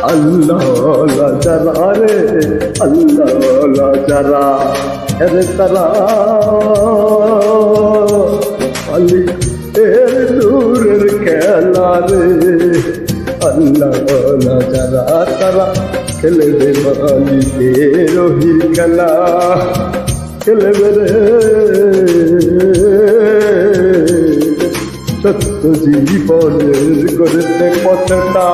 আল্লাহ যারা রে আল্লাহ যারা এরে তারা মালিক এর দূরের খেলা রে আল্লাহ যারা তারা খেলবে মালিকের রহির খেলা খেলবে রে সত্য জীবনের গড়তে পথটা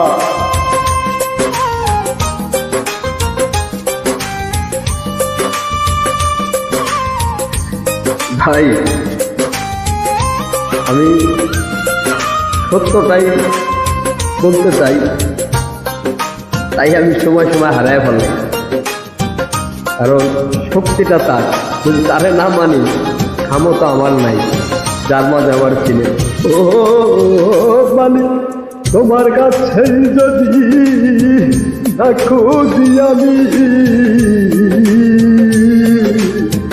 ভাই আমি সত্যটাই বলতে চাই, তাই আমি সময় সময় হারায় ফেললাম। কারণ শক্তিটা তার, যদি তারে না মানি ক্ষমতা আমার নাই, যার মাঝে আমার ছিল। ও মানি তোমার কাছে যদি না খুঁজি আমি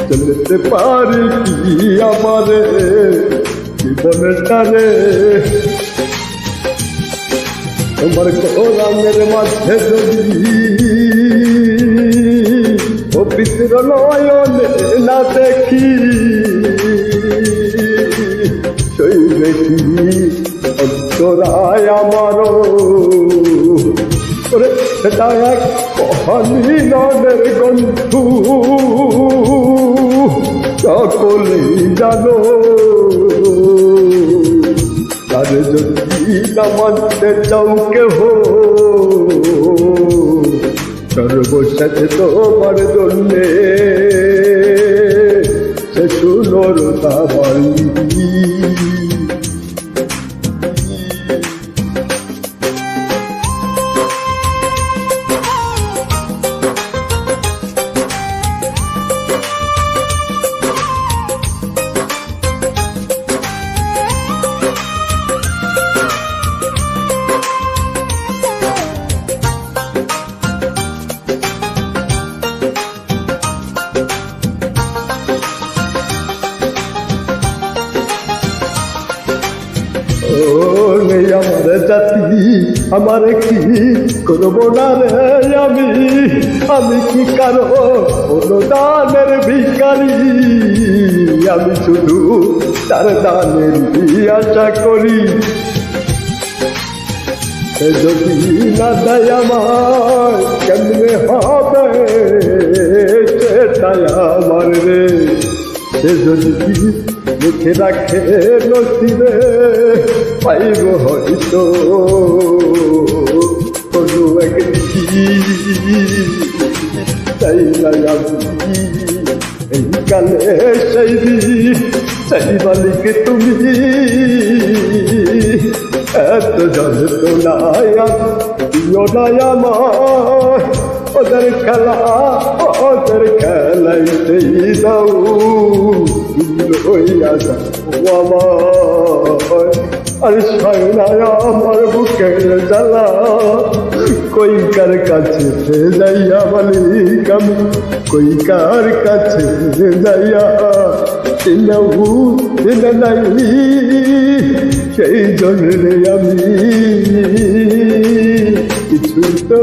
চলতে পারি কি আমার জীবনটারে তোমার কোরআনের মাঝে যদি পবিত্র নয়নে না দেখি সেই দেখি অন্তরায় আমারও সেটা এক মহামিলনের গন্ধু সকলেই জানো। তারে যদি না মানতে চাও কেহ সর্বশেষ তোমার জন্যে সে সুন্দর তাবালি আমার জাতি আমার কি করবো না রে আমি কি কারো অনুদানের ভিখারি, আমি শুধু তার দানের আশা করি। যদি না দেয় আমার কেমনে হবে সেটাই আমার রে, সে যদি লিখে রাখে নসিবে পাইব হয়তো কোনো একদিন। তাই না আমি এই কালে সেই মালিক তুমি এত যন্ত্রণায় দিও না আমার, ওদের খেলাইতেই দাও লইয়া যাও আমার। আর সায়নায় আমার বুকের জ্বালা কইকার কাছে যাইয়া মালিক আমি কইকার কাছে যাইয়া চিনা নাই সেই জন্য আমি কিছু তো